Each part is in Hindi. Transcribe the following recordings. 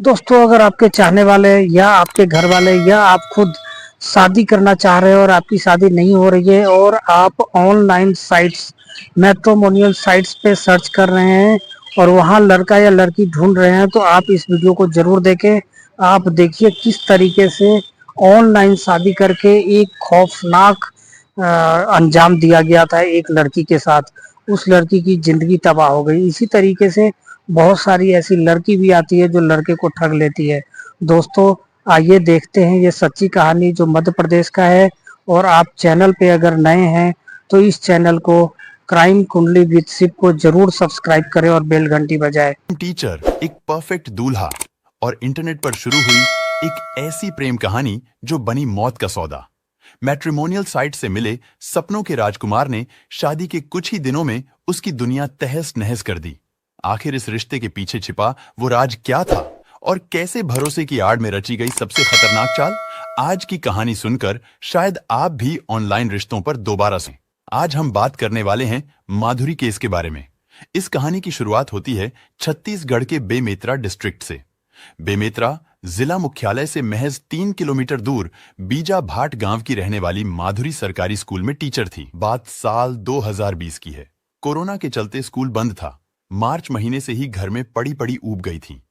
दोस्तों, अगर आपके चाहने वाले या आपके घर वाले या आप खुद शादी करना चाह रहे हो और आपकी शादी नहीं हो रही है और आप ऑनलाइन साइट्स मैट्रिमोनियल साइट्स पे सर्च कर रहे हैं और वहां लड़का या लड़की ढूंढ रहे हैं, तो आप इस वीडियो को जरूर देखें। आप देखिए किस तरीके से ऑनलाइन शादी करके एक खौफनाक अंजाम दिया गया था एक लड़की के साथ। उस लड़की की जिंदगी तबाह हो गई। इसी तरीके से बहुत सारी ऐसी लड़की भी आती है जो लड़के को ठग लेती है। दोस्तों, आइए देखते हैं ये सच्ची कहानी जो मध्य प्रदेश का है। और आप चैनल पे अगर नए हैं तो इस चैनल को क्राइम कुंडली विद शिव को जरूर सब्सक्राइब करें और बेल घंटी बजाएं। टीचर, एक परफेक्ट दूल्हा और इंटरनेट पर शुरू हुई एक ऐसी प्रेम कहानी जो बनी मौत का सौदा। मैट्रिमोनियल साइट से मिले सपनों के राजकुमार ने शादी के कुछ ही दिनों में उसकी दुनिया तहस नहस कर दी। आखिर इस रिश्ते के पीछे छिपा वो राज क्या था और कैसे भरोसे की आड़ में रची गई सबसे खतरनाक चाल? आज की कहानी सुनकर शायद आप भी ऑनलाइन रिश्तों पर दोबारा से। आज हम बात करने वाले हैं माधुरी केस के बारे में। इस कहानी की शुरुआत होती है छत्तीसगढ़ के बेमेतरा डिस्ट्रिक्ट से। बेमेतरा जिला मुख्यालय से महज 3 किलोमीटर दूर बीजाभाट गांव की रहने वाली माधुरी सरकारी स्कूल में टीचर थी। बात साल 2020 की है। कोरोना के चलते स्कूल बंद था। मार्च महीने से ही घर में पड़ी पड़ी ऊब गई थी।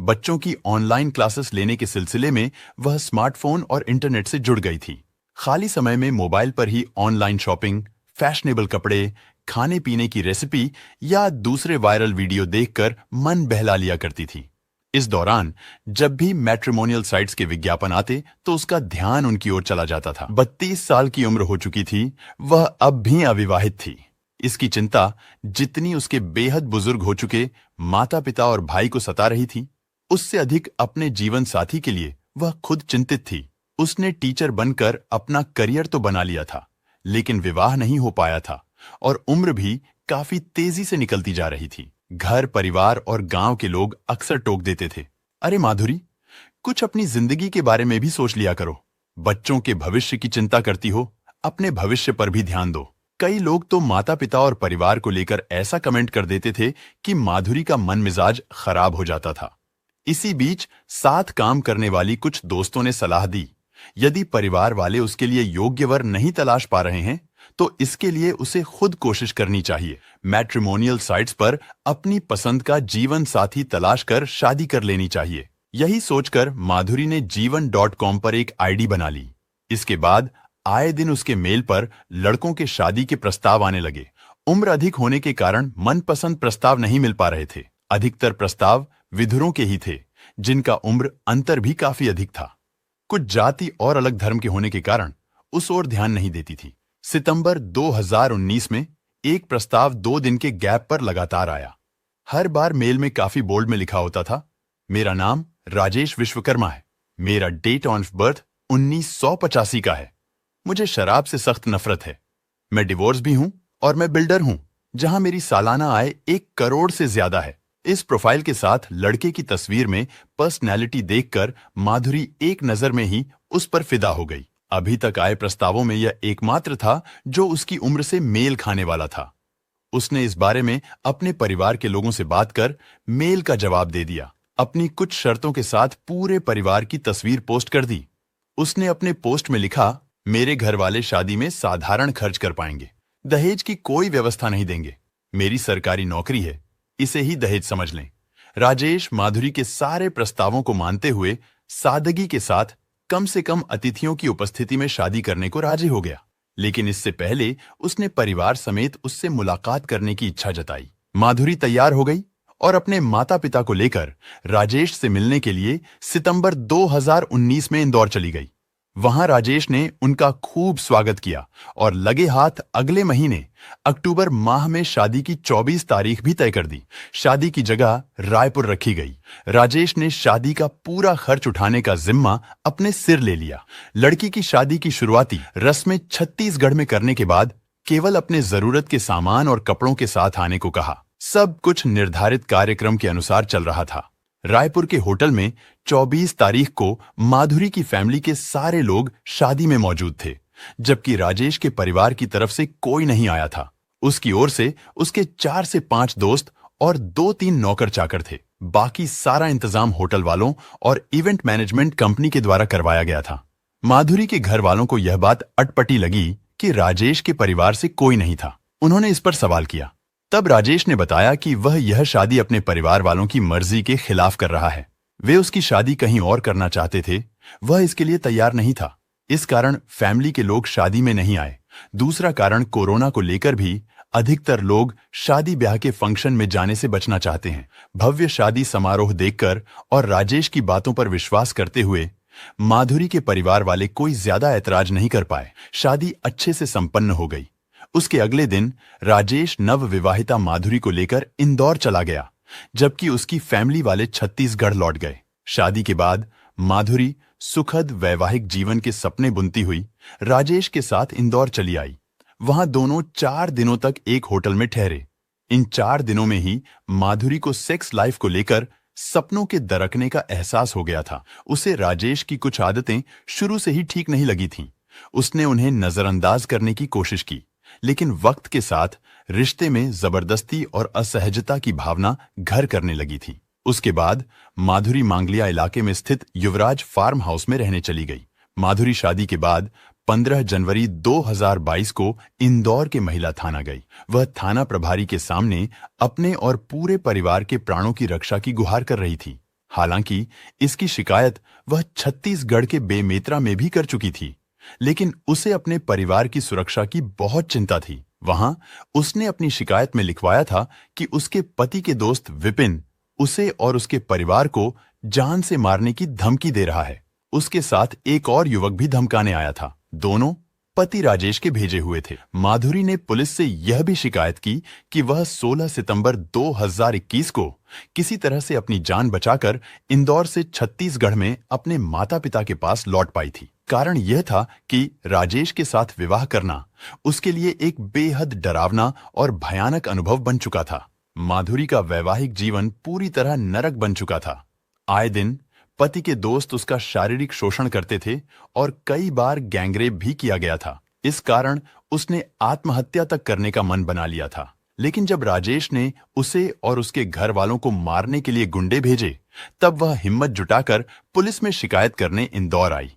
बच्चों की ऑनलाइन क्लासेस लेने के सिलसिले में वह स्मार्टफोन और इंटरनेट से जुड़ गई थी। खाली समय में मोबाइल पर ही ऑनलाइन शॉपिंग, फैशनेबल कपड़े, खाने पीने की रेसिपी या दूसरे वायरल वीडियो देखकर मन बहला लिया करती थी। इस दौरान जब भी मैट्रिमोनियल साइट्स के विज्ञापन आते तो उसका ध्यान उनकी ओर चला जाता था। 32 साल की उम्र हो चुकी थी, वह अब भी अविवाहित थी। इसकी चिंता जितनी उसके बेहद बुजुर्ग हो चुके माता पिता और भाई को सता रही थी, उससे अधिक अपने जीवन साथी के लिए वह खुद चिंतित थी। उसने टीचर बनकर अपना करियर तो बना लिया था, लेकिन विवाह नहीं हो पाया था और उम्र भी काफी तेजी से निकलती जा रही थी। घर परिवार और गांव के लोग अक्सर टोक देते थे, अरे माधुरी, कुछ अपनी जिंदगी के बारे में भी सोच लिया करो। बच्चों के भविष्य की चिंता करती हो, अपने भविष्य पर भी ध्यान दो। कई लोग तो माता पिता और परिवार को लेकर ऐसा कमेंट कर देते थे कि माधुरी का मन मिजाज खराब हो जाता था। इसी बीच साथ काम करने वाली कुछ दोस्तों ने सलाह दी, यदि परिवार वाले उसके लिए योग्य वर नहीं तलाश पा रहे हैं तो इसके लिए उसे खुद कोशिश करनी चाहिए। मैट्रिमोनियल साइट्स पर अपनी पसंद का जीवन साथी तलाश कर शादी कर लेनी चाहिए। यही सोचकर माधुरी ने जीवन.com पर एक आईडी बना ली। इसके बाद आए दिन उसके मेल पर लड़कों के शादी के प्रस्ताव आने लगे। उम्र अधिक होने के कारण मनपसंद प्रस्ताव नहीं मिल पा रहे थे। अधिकतर प्रस्ताव विधुरों के ही थे, जिनका उम्र अंतर भी काफी अधिक था। कुछ जाति और अलग धर्म के होने के कारण उस ओर ध्यान नहीं देती थी। सितंबर 2019 में एक प्रस्ताव 2 दिन के गैप पर लगातार आया। हर बार मेल में काफी बोल्ड में लिखा होता था, मेरा नाम राजेश विश्वकर्मा है, मेरा डेट ऑफ बर्थ 1985 का है, मुझे शराब से सख्त नफरत है, मैं डिवोर्स भी हूं और मैं बिल्डर हूं, जहां मेरी सालाना आय 1 करोड़ से ज्यादा है। इस प्रोफाइल के साथ लड़के की तस्वीर में पर्सनैलिटी देखकर माधुरी एक नजर में ही उस पर फिदा हो गई। अभी तक आए प्रस्तावों में यह एकमात्र था जो उसकी उम्र से मेल खाने वाला था। उसने इस बारे में अपने परिवार के लोगों से बात कर मेल का जवाब दे दिया। अपनी कुछ शर्तों के साथ पूरे परिवार की तस्वीर पोस्ट कर दी। उसने अपने पोस्ट में लिखा, मेरे घर वाले शादी में साधारण खर्च कर पाएंगे, दहेज की कोई व्यवस्था नहीं देंगे, मेरी सरकारी नौकरी है, इसे ही दहेज समझ लें। राजेश माधुरी के सारे प्रस्तावों को मानते हुए सादगी के साथ कम से कम अतिथियों की उपस्थिति में शादी करने को राजी हो गया। लेकिन इससे पहले उसने परिवार समेत उससे मुलाकात करने की इच्छा जताई। माधुरी तैयार हो गई और अपने माता पिता को लेकर राजेश से मिलने के लिए सितंबर 2019 में इंदौर चली गई। वहां राजेश ने उनका खूब स्वागत किया और लगे हाथ अगले महीने अक्टूबर माह में शादी की 24 तारीख भी तय कर दी। शादी की जगह रायपुर रखी गई। राजेश ने शादी का पूरा खर्च उठाने का जिम्मा अपने सिर ले लिया। लड़की की शादी की शुरुआती रस्में छत्तीसगढ़ में करने के बाद केवल अपने जरूरत के सामान और कपड़ों के साथ आने को कहा। सब कुछ निर्धारित कार्यक्रम के अनुसार चल रहा था। रायपुर के होटल में 24 तारीख को माधुरी की फैमिली के सारे लोग शादी में मौजूद थे, जबकि राजेश के परिवार की तरफ से कोई नहीं आया था। उसकी ओर से उसके 4 से 5 दोस्त और 2-3 नौकर चाकर थे। बाकी सारा इंतजाम होटल वालों और इवेंट मैनेजमेंट कंपनी के द्वारा करवाया गया था। माधुरी के घर वालों को यह बात अटपटी लगी कि राजेश के परिवार से कोई नहीं था। उन्होंने इस पर सवाल किया। तब राजेश ने बताया कि वह यह शादी अपने परिवार वालों की मर्जी के खिलाफ कर रहा है। वे उसकी शादी कहीं और करना चाहते थे, वह इसके लिए तैयार नहीं था। इस कारण फैमिली के लोग शादी में नहीं आए। दूसरा कारण कोरोना को लेकर भी अधिकतर लोग शादी ब्याह के फंक्शन में जाने से बचना चाहते हैं। भव्य शादी समारोह देखकर और राजेश की बातों पर विश्वास करते हुए माधुरी के परिवार वाले कोई ज्यादा ऐतराज नहीं कर पाए। शादी अच्छे से संपन्न हो गई। उसके अगले दिन राजेश नवविवाहिता माधुरी को लेकर इंदौर चला गया, जबकि उसकी फैमिली वाले छत्तीसगढ़ लौट गए। शादी के बाद माधुरी सुखद वैवाहिक जीवन के सपने बुनती हुई राजेश के साथ इंदौर चली आई। वहां दोनों 4 दिनों तक एक होटल में ठहरे। इन 4 दिनों में ही माधुरी को सेक्स लाइफ को लेकर सपनों के दरकने का एहसास हो गया था। उसे राजेश की कुछ आदतें शुरू से ही ठीक नहीं लगी थीं। उसने उन्हें नजरअंदाज करने की कोशिश की, लेकिन वक्त के साथ रिश्ते में जबरदस्ती और असहजता की भावना घर करने लगी थी। उसके बाद माधुरी मांगलिया इलाके में स्थित युवराज फार्म हाउस में रहने चली गई। माधुरी शादी के बाद 15 जनवरी 2022 को इंदौर के महिला थाना गई। वह थाना प्रभारी के सामने अपने और पूरे परिवार के प्राणों की रक्षा की गुहार कर रही थी। हालांकि इसकी शिकायत वह छत्तीसगढ़ के बेमेतरा में भी कर चुकी थी, लेकिन उसे अपने परिवार की सुरक्षा की बहुत चिंता थी। वहां उसने अपनी शिकायत में लिखवाया था कि उसके पति के दोस्त विपिन उसे और उसके परिवार को जान से मारने की धमकी दे रहा है। उसके साथ एक और युवक भी धमकाने आया था। दोनों पति राजेश के भेजे हुए थे। माधुरी ने पुलिस से यह भी शिकायत की कि वह 16 सितंबर 2021 को किसी तरह से अपनी जान बचाकर इंदौर से छत्तीसगढ़ में अपने माता पिता के पास लौट पाई थी। कारण यह था कि राजेश के साथ विवाह करना उसके लिए एक बेहद डरावना और भयानक अनुभव बन चुका था। माधुरी का वैवाहिक जीवन पूरी तरह नरक बन चुका था। आए दिन पति के दोस्त उसका शारीरिक शोषण करते थे और कई बार गैंगरेप भी किया गया था। इस कारण उसने आत्महत्या तक करने का मन बना लिया था। लेकिन जब राजेश ने उसे और उसके घर वालों को मारने के लिए गुंडे भेजे, तब वह हिम्मत जुटाकर पुलिस में शिकायत करने इंदौर आई।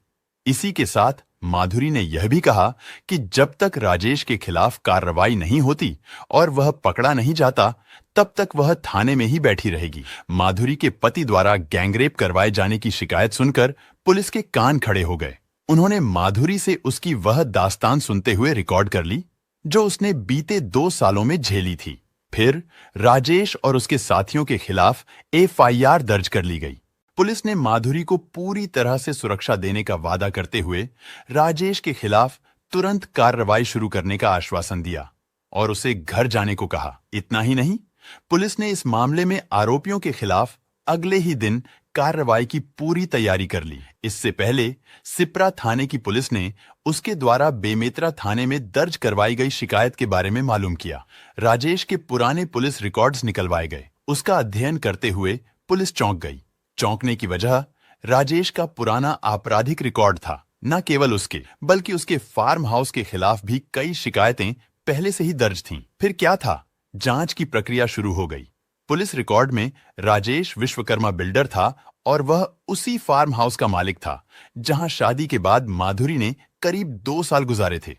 इसी के साथ माधुरी ने यह भी कहा कि जब तक राजेश के खिलाफ कार्रवाई नहीं होती और वह पकड़ा नहीं जाता, तब तक वह थाने में ही बैठी रहेगी। माधुरी के पति द्वारा गैंगरेप करवाए जाने की शिकायत सुनकर पुलिस के कान खड़े हो गए। उन्होंने माधुरी से उसकी वह दास्तान सुनते हुए रिकॉर्ड कर ली जो उसने बीते 2 सालों में झेली थी। फिर राजेश और उसके साथियों के खिलाफ FIR दर्ज कर ली गई। पुलिस ने माधुरी को पूरी तरह से सुरक्षा देने का वादा करते हुए राजेश के खिलाफ तुरंत कार्रवाई शुरू करने का आश्वासन दिया और उसे घर जाने को कहा। इतना ही नहीं, पुलिस ने इस मामले में आरोपियों के खिलाफ अगले ही दिन कार्रवाई की पूरी तैयारी कर ली। इससे पहले सिप्रा थाने की पुलिस ने उसके द्वारा बेमेतरा थाने में दर्ज करवाई गई शिकायत के बारे में मालूम किया। राजेश के पुराने पुलिस रिकॉर्ड्स निकलवाए गए। उसका अध्ययन करते हुए पुलिस चौंक गई। चौंकने की वजह राजेश का पुराना आपराधिक रिकॉर्ड था। न केवल उसके, बल्कि उसके फार्म हाउस के खिलाफ भी कई शिकायतें पहले से ही दर्ज थीं। फिर क्या था? जांच की प्रक्रिया शुरू हो गई। पुलिस रिकॉर्ड में राजेश विश्वकर्मा बिल्डर था और वह उसी फार्म हाउस का मालिक था जहां शादी के बाद माधुरी ने करीब 2 साल गुजारे थे।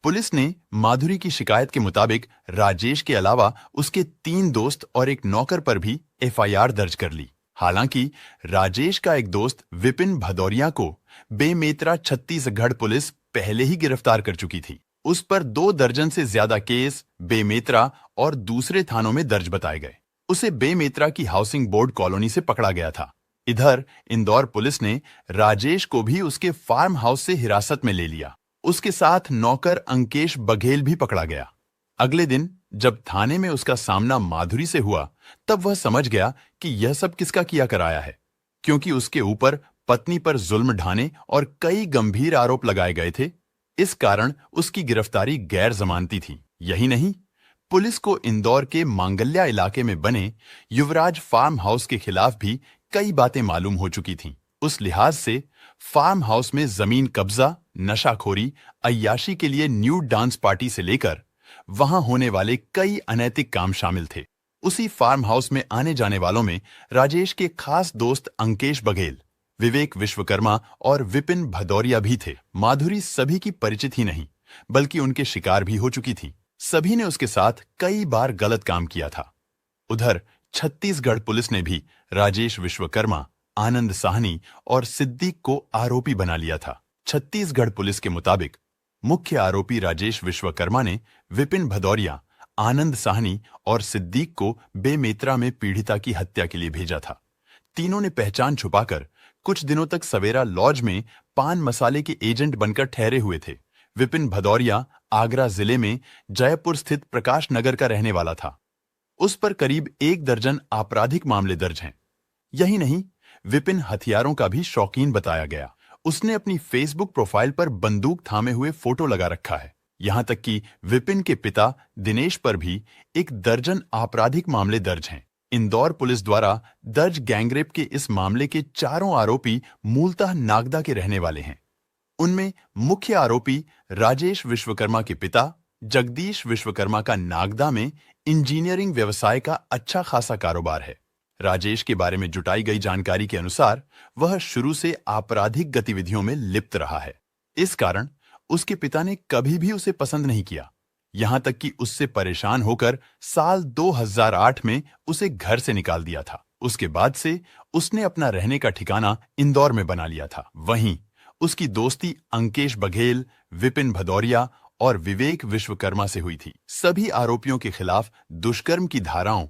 पुलिस ने माधुरी की शिकायत के मुताबिक राजेश के अलावा उसके 3 दोस्त और एक नौकर पर भी FIR दर्ज कर ली। हालांकि राजेश का एक दोस्त विपिन भदौरिया को बेमेतरा छत्तीसगढ़ पुलिस पहले ही गिरफ्तार कर चुकी थी। उस पर 2 दर्जन से ज्यादा केस बेमेतरा और दूसरे थानों में दर्ज बताए गए। उसे बेमेतरा की हाउसिंग बोर्ड कॉलोनी से पकड़ा गया था। इधर इंदौर पुलिस ने राजेश को भी उसके फार्म हाउस से हिरासत में ले लिया। उसके साथ नौकर अंकेश बघेल भी पकड़ा गया। अगले दिन जब थाने में उसका सामना माधुरी से हुआ, तब वह समझ गया कि यह सब किसका किया कराया है, क्योंकि उसके ऊपर पत्नी पर जुल्म ढाने और कई गंभीर आरोप लगाए गए थे। इस कारण उसकी गिरफ्तारी गैर जमानती थी। यही नहीं, पुलिस को इंदौर के मांगल्या इलाके में बने युवराज फार्म हाउस के खिलाफ भी कई बातें मालूम हो चुकी थीं। उस लिहाज से फार्म हाउस में जमीन कब्जा, नशाखोरी, अय्याशी के लिए न्यूड डांस पार्टी से लेकर वहां होने वाले कई अनैतिक काम शामिल थे। उसी फार्म हाउस में आने जाने वालों में राजेश के खास दोस्त अंकेश बघेल, विवेक विश्वकर्मा और विपिन भदौरिया भी थे। माधुरी सभी की परिचित ही नहीं बल्कि उनके शिकार भी हो चुकी थी। सभी ने उसके साथ कई बार गलत काम किया था। उधर छत्तीसगढ़ पुलिस ने भी राजेश विश्वकर्मा, आनंद साहनी और सिद्दीक को आरोपी बना लिया था। छत्तीसगढ़ पुलिस के मुताबिक मुख्य आरोपी राजेश विश्वकर्मा ने विपिन भदौरिया, आनंद साहनी और सिद्दीक को बेमेतरा में पीड़िता की हत्या के लिए भेजा था। तीनों ने पहचान छुपाकर कुछ दिनों तक सवेरा लॉज में पान मसाले के एजेंट बनकर ठहरे हुए थे। विपिन भदौरिया आगरा जिले में जयपुर स्थित प्रकाश नगर का रहने वाला था। उस पर करीब 1 दर्जन आपराधिक मामले दर्ज हैं। यही नहीं, विपिन हथियारों का भी शौकीन बताया गया। उसने अपनी फेसबुक प्रोफाइल पर बंदूक थामे हुए फोटो लगा रखा है। यहां तक कि विपिन के पिता दिनेश पर भी 1 दर्जन आपराधिक मामले दर्ज हैं। इंदौर पुलिस द्वारा दर्ज गैंगरेप के इस मामले के चारों आरोपी मूलतः नागदा के रहने वाले हैं। उनमें मुख्य आरोपी राजेश विश्वकर्मा के पिता जगदीश विश्वकर्मा का नागदा में इंजीनियरिंग व्यवसाय का अच्छा खासा कारोबार है। राजेश के बारे में जुटाई गई जानकारी के अनुसार वह शुरू से आपराधिक गतिविधियों में लिप्त रहा है। इस कारण उसके पिता ने कभी भी उसे पसंद नहीं किया। यहां तक कि उससे परेशान होकर साल 2008 में उसे घर से निकाल दिया था। उसके बाद से उसने अपना रहने का ठिकाना इंदौर में बना लिया था। वहीं उसकी दोस्ती अंकेश बघेल, विपिन भदौरिया और विवेक विश्वकर्मा से हुई थी। सभी आरोपियों के खिलाफ दुष्कर्म की धाराओं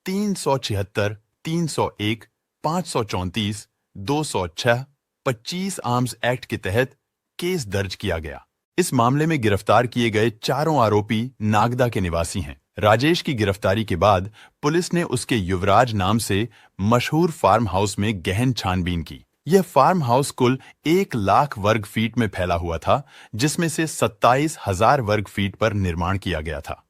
376, 301, 534, 206, 25 आर्म्स एक्ट के तहत केस दर्ज किया गया। इस मामले में गिरफ्तार किए गए चारों आरोपी नागदा के निवासी हैं। राजेश की गिरफ्तारी के बाद पुलिस ने उसके युवराज नाम से मशहूर फार्म हाउस में गहन छानबीन की। यह फार्म हाउस कुल 1 लाख वर्ग फीट में फैला हुआ था, जिसमें से 27,000 वर्ग फीट पर निर्माण किया गया था।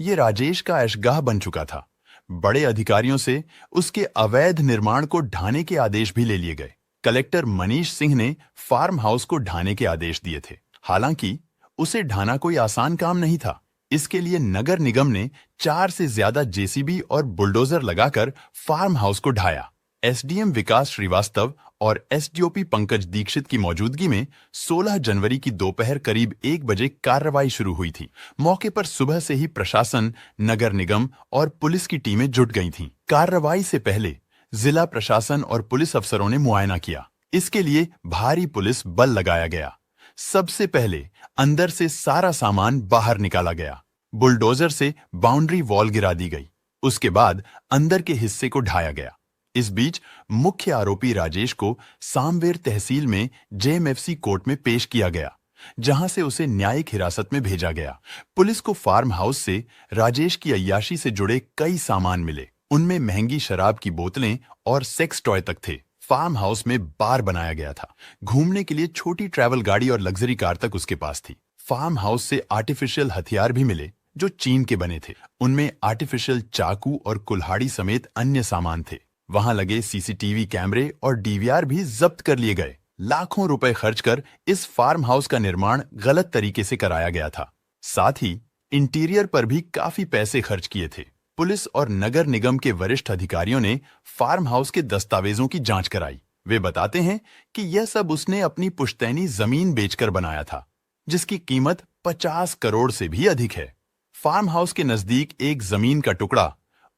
यह राजेश का ऐशगाह बन चुका था। बड़े अधिकारियों से उसके अवैध निर्माण को ढाने के आदेश भी ले लिए गए। कलेक्टर मनीष सिंह ने फार्म हाउस को ढाने के आदेश दिए थे। हालांकि उसे ढाना कोई आसान काम नहीं था। इसके लिए नगर निगम ने 4 से ज्यादा जेसीबी और बुलडोजर लगाकर फार्म हाउस को ढाया। एसडीएम विकास श्रीवास्तव और एसडीओपी पंकज दीक्षित की मौजूदगी में 16 जनवरी की दोपहर करीब 1 बजे कार्रवाई शुरू हुई थी। मौके पर सुबह से ही प्रशासन, नगर निगम और पुलिस की टीमें जुट गई थीं। कार्रवाई से पहले जिला प्रशासन और पुलिस अफसरों ने मुआयना किया। इसके लिए भारी पुलिस बल लगाया गया। सबसे पहले अंदर से सारा सामान बाहर निकाला गया। बुलडोजर से बाउंड्री वॉल गिरा दी गई। उसके बाद अंदर के हिस्से को ढाया गया। इस बीच मुख्य आरोपी राजेश को सामवेर तहसील में जेएमएफसी कोर्ट में पेश किया गया, जहां से उसे न्यायिक हिरासत में भेजा गया। पुलिस को फार्म हाउस से राजेश की अय्याशी से जुड़े कई सामान मिले। उनमें महंगी शराब की बोतलें और सेक्स टॉय तक थे। फार्म हाउस में बार बनाया गया था। घूमने के लिए छोटी ट्रैवल गाड़ी और लग्जरी कार तक उसके पास थी। फार्म हाउस से आर्टिफिशियल हथियार भी मिले जो चीन के बने थे। उनमें आर्टिफिशियल चाकू और कुल्हाड़ी समेत अन्य सामान थे। वहां लगे सीसीटीवी कैमरे और डीवीआर भी जब्त कर लिए गए। लाखों रुपए खर्च कर इस फार्म हाउस का निर्माण गलत तरीके से कराया गया था। साथ ही इंटीरियर पर भी काफी पैसे खर्च किए थे। पुलिस और नगर निगम के वरिष्ठ अधिकारियों ने फार्म हाउस के दस्तावेजों की जांच कराई। वे बताते हैं कि यह सब उसने अपनी पुश्तैनी जमीन बेचकर बनाया था, जिसकी कीमत 50 करोड़ से भी अधिक है। फार्म हाउस के नजदीक एक जमीन का टुकड़ा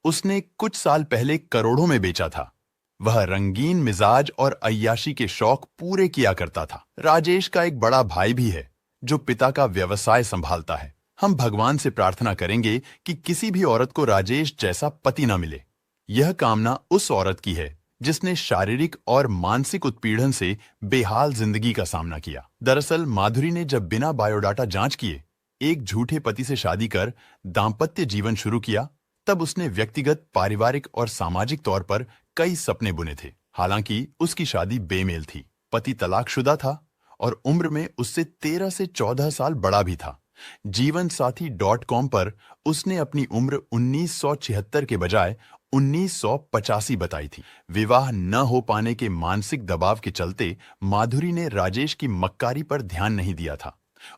उसने कुछ साल पहले करोड़ों में बेचा था। वह रंगीन मिजाज और अय्याशी के शौक पूरे किया करता था। राजेश का एक बड़ा भाई भी है जो पिता का व्यवसाय संभालता है। हम भगवान से प्रार्थना करेंगे कि किसी भी औरत को राजेश जैसा पति न मिले। यह कामना उस औरत की है जिसने शारीरिक और मानसिक उत्पीड़न से बेहाल जिंदगी का सामना किया। दरअसल माधुरी ने जब बिना बायोडाटा जांच किए एक झूठे पति से शादी कर दाम्पत्य जीवन शुरू किया, तब उसने व्यक्तिगत, पारिवारिक और सामाजिक तौर पर कई सपने बुने थे। हालांकि उसकी शादी बेमेल थी। पति तलाकशुदा था और उम्र में उससे 13 से 14 साल बड़ा भी था। जीवनसाथी.com पर उसने अपनी उम्र 1976 के बजाय 1985 बताई थी। विवाह न हो पाने के मानसिक दबाव के चलते माधुरी ने राजेश की मक्कारी पर ध्यान नहीं दिया था।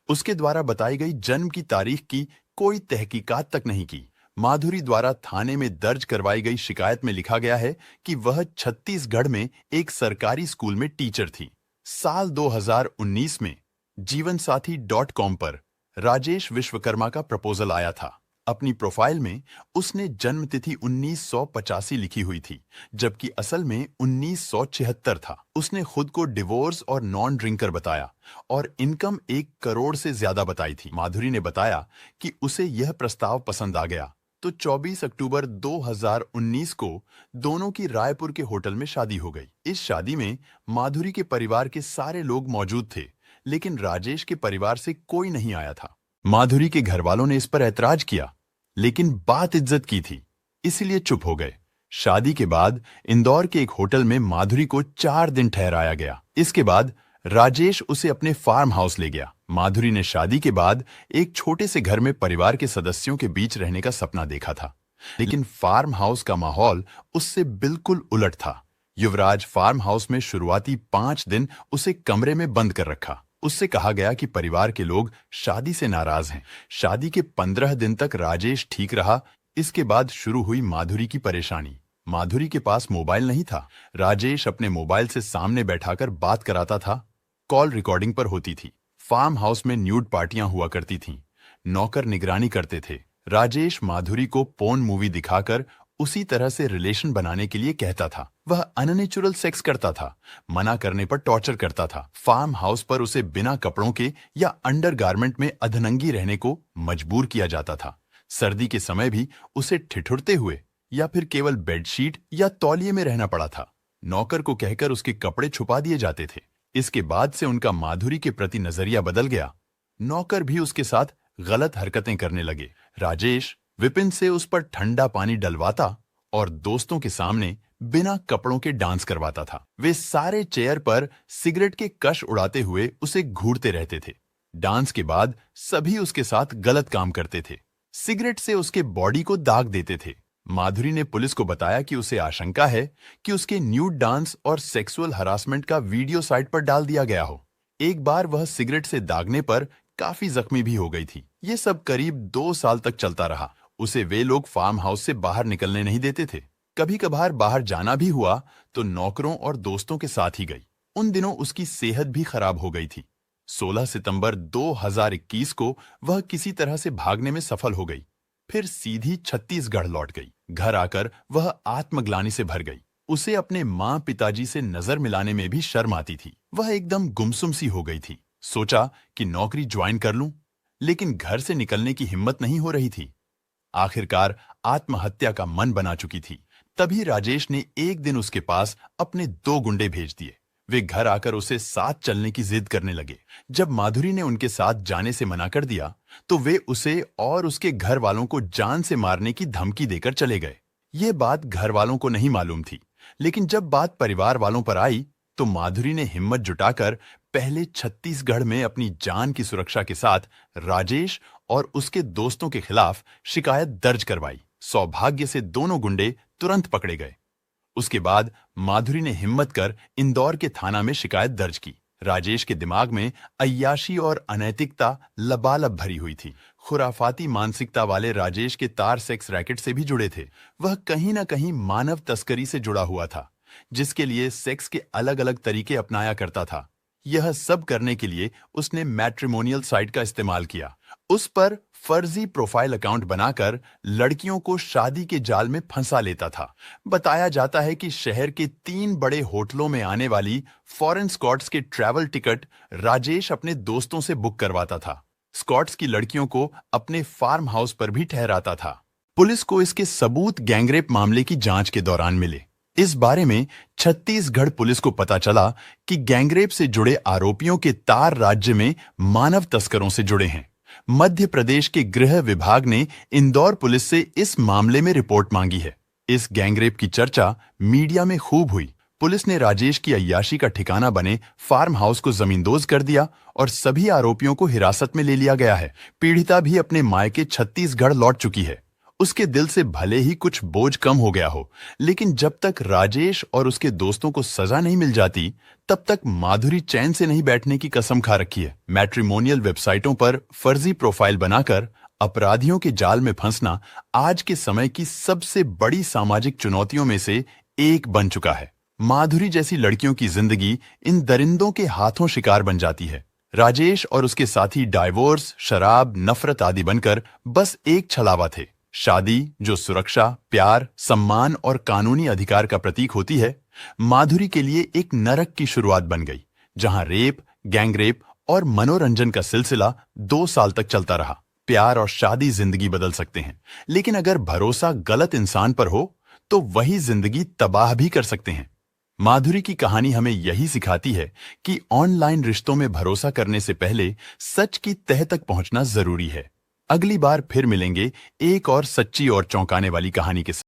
उसके द्वारा बताई गई जन्म की तारीख की कोई तहकीकात तक नहीं की। माधुरी द्वारा थाने में दर्ज करवाई गई शिकायत में लिखा गया है कि वह छत्तीसगढ़ में एक सरकारी स्कूल में टीचर थी। साल 2019 में जीवनसाथी.com पर राजेश विश्वकर्मा का प्रपोजल आया था। अपनी प्रोफाइल में उसने जन्मतिथि 1985 लिखी हुई थी, जबकि असल में 1976 था। उसने खुद को डिवोर्स और नॉन ड्रिंकर बताया और इनकम 1 करोड़ से ज्यादा बताई थी। माधुरी ने बताया कि उसे यह प्रस्ताव पसंद आ गया, तो 24 अक्टूबर 2019 को दोनों की रायपुर के होटल में शादी हो गई। इस शादी में माधुरी के परिवार के सारे लोग मौजूद थे, लेकिन राजेश के परिवार से कोई नहीं आया था। माधुरी के घर वालों ने इस पर ऐतराज किया, लेकिन बात इज्जत की थी, इसीलिए चुप हो गए। शादी के बाद इंदौर के एक होटल में माधुरी को 4 दिन ठहराया गया। इसके बाद राजेश उसे अपने फार्म हाउस ले गया। माधुरी ने शादी के बाद एक छोटे से घर में परिवार के सदस्यों के बीच रहने का सपना देखा था, लेकिन फार्म हाउस का माहौल उससे बिल्कुल उलट था। युवराज फार्म हाउस में शुरुआती 5 दिन उसे कमरे में बंद कर रखा। उससे कहा गया कि परिवार के लोग शादी से नाराज हैं। शादी के 15 दिन तक राजेश ठीक रहा। इसके बाद शुरू हुई माधुरी की परेशानी। माधुरी के पास मोबाइल नहीं था। राजेश अपने मोबाइल से सामने बैठाकर बात कराता था। कॉल रिकॉर्डिंग पर होती थी। फार्म हाउस में न्यूड पार्टियां हुआ करती थीं। नौकर निगरानी करते थे। राजेश माधुरी को पोर्न मूवी दिखाकर उसी तरह से रिलेशन बनाने के लिए कहता था। वह अननेचुरल सेक्स करता था। मना करने पर टॉर्चर करता था। फार्म हाउस पर उसे बिना कपड़ों के या अंडरगारमेंट में अधनंगी रहने को मजबूर किया जाता था। सर्दी के समय भी उसे ठिठुरते हुए या फिर केवल बेडशीट या तौलिए में रहना पड़ा था। नौकर को कहकर उसके कपड़े छुपा दिए जाते थे। इसके बाद से उनका माधुरी के प्रति नजरिया बदल गया। नौकर भी उसके साथ गलत हरकतें करने लगे। राजेश विपिन से उस पर ठंडा पानी डलवाता और दोस्तों के सामने बिना कपड़ों के डांस करवाता था। वे सारे चेयर पर सिगरेट के कश उड़ाते हुए उसे घूरते रहते थे। डांस के बाद सभी उसके साथ गलत काम करते थे। सिगरेट से उसके बॉडी को दाग देते थे। माधुरी ने पुलिस को बताया कि उसे आशंका है कि उसके न्यूड डांस और सेक्सुअल हरासमेंट का वीडियो साइट पर डाल दिया गया हो। एक बार वह सिगरेट से दागने पर काफी जख्मी भी हो गई थी। ये सब करीब 2 साल तक चलता रहा। उसे वे लोग फार्म हाउस से बाहर निकलने नहीं देते थे। कभी कभार बाहर जाना भी हुआ तो नौकरों और दोस्तों के साथ ही गई। उन दिनों उसकी सेहत भी खराब हो गई थी। 16 सितंबर 2021 को वह किसी तरह से भागने में सफल हो गई। फिर सीधी छत्तीसगढ़ लौट गई। घर आकर वह आत्मग्लानि से भर गई। उसे अपने माँ पिताजी से नजर मिलाने में भी शर्म आती थी। वह एकदम गुमसुम सी हो गई थी। सोचा कि नौकरी ज्वाइन कर लूं, लेकिन घर से निकलने की हिम्मत नहीं हो रही थी। आखिरकार आत्महत्या का मन बना चुकी थी। तभी राजेश ने एक दिन उसके पास अपने 2 गुंडे भेज दिए। वे घर आकर उसे साथ चलने की जिद करने लगे। जब माधुरी ने उनके साथ जाने से मना कर दिया, तो वे उसे और उसके घर वालों को जान से मारने की धमकी देकर चले गए। ये बात घर वालों को नहीं मालूम थी, लेकिन जब बात परिवार वालों पर आई, तो माधुरी ने हिम्मत जुटाकर पहले छत्तीसगढ़ में अपनी जान की सुरक्षा के साथ राजेश और उसके दोस्तों के खिलाफ शिकायत दर्ज करवाई। सौभाग्य से दोनों गुंडे तुरंत पकड़े गए। उसके बाद माधुरी ने हिम्मत कर इंदौर के थाना में शिकायत दर्ज की। राजेश के दिमाग में अय्याशी और अनैतिकता लबालब भरी हुई थी। खुराफाती मानसिकता वाले राजेश के तार सेक्स रैकेट से भी जुड़े थे। वह कहीं ना कहीं मानव तस्करी से जुड़ा हुआ था, जिसके लिए सेक्स के अलग अलग तरीके अपनाया करता था। यह सब करने के लिए उसने मैट्रिमोनियल साइट का इस्तेमाल किया। उस पर फर्जी प्रोफाइल अकाउंट बनाकर लड़कियों को शादी के जाल में फंसा लेता था। बताया जाता है कि शहर के 3 बड़े होटलों में आने वाली फॉरेन स्कॉट्स के ट्रैवल टिकट राजेश अपने दोस्तों से बुक करवाता था। स्कॉट्स की लड़कियों को अपने फार्म हाउस पर भी ठहराता था। पुलिस को इसके सबूत गैंगरेप मामले की जांच के दौरान मिले। इस बारे में छत्तीसगढ़ पुलिस को पता चला कि गैंगरेप से जुड़े आरोपियों के तार राज्य में मानव तस्करों से जुड़े हैं। मध्य प्रदेश के गृह विभाग ने इंदौर पुलिस से इस मामले में रिपोर्ट मांगी है। इस गैंगरेप की चर्चा मीडिया में खूब हुई। पुलिस ने राजेश की अय्याशी का ठिकाना बने फार्म हाउस को जमींदोज कर दिया और सभी आरोपियों को हिरासत में ले लिया गया है। पीड़िता भी अपने मायके छत्तीसगढ़ लौट चुकी है। उसके दिल से भले ही कुछ बोझ कम हो गया हो, लेकिन जब तक राजेश और उसके दोस्तों को सजा नहीं मिल जाती, तब तक माधुरी चैन से नहीं बैठने की कसम खा रखी है। मैट्रिमोनियल वेबसाइटों पर फर्जी प्रोफाइल बनाकर अपराधियों के जाल में फंसना आज के समय की सबसे बड़ी सामाजिक चुनौतियों में से एक बन चुका है। माधुरी जैसी लड़कियों की जिंदगी इन दरिंदों के हाथों शिकार बन जाती है। राजेश और उसके साथी डाइवोर्स, शराब, नफरत आदि बनकर बस एक छलावा थे। शादी जो सुरक्षा, प्यार, सम्मान और कानूनी अधिकार का प्रतीक होती है, माधुरी के लिए एक नरक की शुरुआत बन गई, जहां रेप, गैंगरेप और मनोरंजन का सिलसिला 2 साल तक चलता रहा। प्यार और शादी जिंदगी बदल सकते हैं, लेकिन अगर भरोसा गलत इंसान पर हो तो वही जिंदगी तबाह भी कर सकते हैं। माधुरी की कहानी हमें यही सिखाती है कि ऑनलाइन रिश्तों में भरोसा करने से पहले सच की तह तक पहुंचना जरूरी है। अगली बार फिर मिलेंगे एक और सच्ची और चौंकाने वाली कहानी के साथ।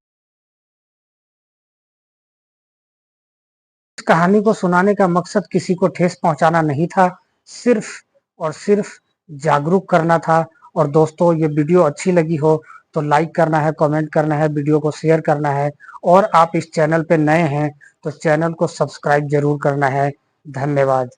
इस कहानी को सुनाने का मकसद किसी को ठेस पहुंचाना नहीं था, सिर्फ और सिर्फ जागरूक करना था। और दोस्तों, ये वीडियो अच्छी लगी हो तो लाइक करना है, कमेंट करना है, वीडियो को शेयर करना है। और आप इस चैनल पे नए हैं तो चैनल को सब्सक्राइब जरूर करना है। धन्यवाद।